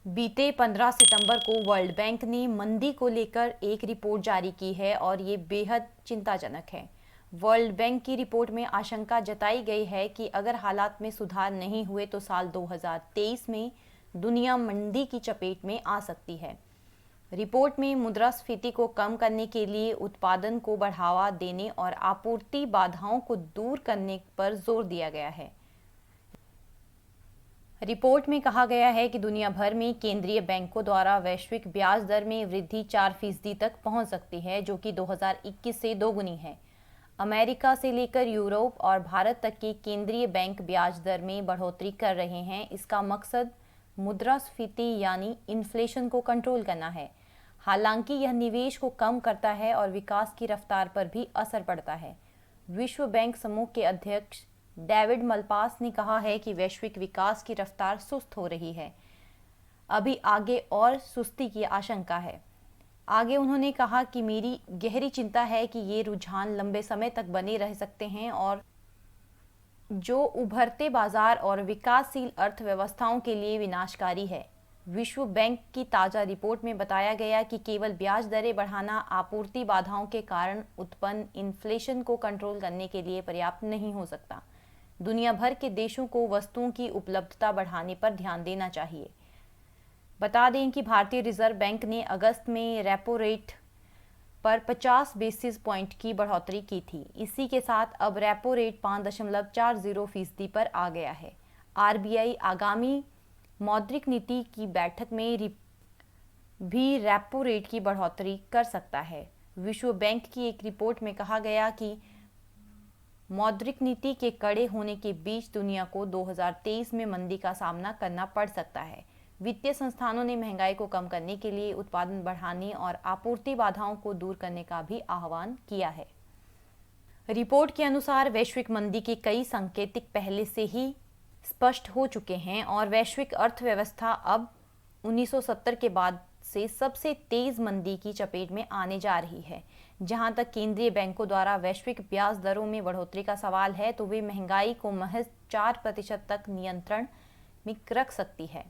बीते 15 सितंबर को world bank ने मंदी को लेकर एक रिपोर्ट जारी की है और ये बेहद चिंताजनक है। वर्ल्ड बैंक की रिपोर्ट में आशंका जताई गई है कि अगर हालात में सुधार नहीं हुए तो साल 2023 में दुनिया मंदी की चपेट में आ सकती है। रिपोर्ट में मुद्रास्फीति को कम करने के लिए उत्पादन को बढ़ावा देने और आपूर्ति बाधाओं को दूर करने पर जोर दिया गया है। रिपोर्ट में कहा गया है कि दुनिया भर में केंद्रीय बैंकों द्वारा वैश्विक ब्याज दर में वृद्धि 4% तक पहुंच सकती है, जो कि 2021 से दोगुनी है। अमेरिका से लेकर यूरोप और भारत तक के केंद्रीय बैंक ब्याज दर में बढ़ोतरी कर रहे हैं। इसका मकसद मुद्रास्फीति यानी इन्फ्लेशन को कंट्रोल करना है। हालांकि यह निवेश को कम करता है और विकास की रफ्तार पर भी असर पड़ता है। विश्व बैंक समूह के अध्यक्ष डेविड मलपास ने कहा है कि वैश्विक विकास की रफ्तार सुस्त हो रही है। अभी आगे और सुस्ती की आशंका है। आगे उन्होंने कहा कि मेरी गहरी चिंता है कि ये रुझान लंबे समय तक बने रह सकते हैं और जो उभरते बाजार और विकासशील अर्थव्यवस्थाओं के लिए विनाशकारी है। विश्व बैंक की ताज़ा रिपोर्ट में बताया गया कि केवल ब्याज दरें बढ़ाना आपूर्ति बाधाओं के कारण उत्पन्न इन्फ्लेशन को कंट्रोल करने के लिए पर्याप्त नहीं हो सकता। दुनिया भर के देशों को वस्तुओं की उपलब्धता बढ़ाने पर ध्यान देना चाहिए। बता दें कि भारतीय रिजर्व बैंक ने अगस्त में रेपो रेट पर 50 बेसिस पॉइंट की बढ़ोतरी की थी। इसी के साथ अब रेपो रेट 5.40% पर आ गया है। आरबीआई आगामी मौद्रिक नीति की बैठक में भी रेपो रेट की बढ़ोतरी कर सकता है। विश्व बैंक की एक रिपोर्ट में कहा गया कि मौद्रिक नीति के कड़े होने के बीच दुनिया को 2023 में मंदी का सामना करना पड़ सकता है। वित्तीय संस्थानों ने महंगाई को कम करने के लिए उत्पादन बढ़ाने और आपूर्ति बाधाओं को दूर करने का भी आह्वान किया है। रिपोर्ट के अनुसार वैश्विक मंदी के कई संकेतिक पहले से ही स्पष्ट हो चुके हैं और वैश्विक अर्थव्यवस्था अब 1970 के बाद से सबसे तेज मंदी की चपेट में आने जा रही है। जहां तक केंद्रीय बैंकों द्वारा वैश्विक ब्याज दरों में बढ़ोतरी का सवाल है, तो वे महंगाई को महज 4% तक नियंत्रण में रख सकती है।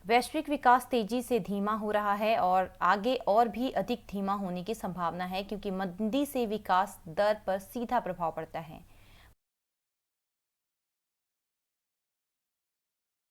वैश्विक विकास तेजी से धीमा हो रहा है और आगे और भी अधिक धीमा होने की संभावना है, क्योंकि मंदी से विकास दर पर सीधा प्रभाव पड़ता है।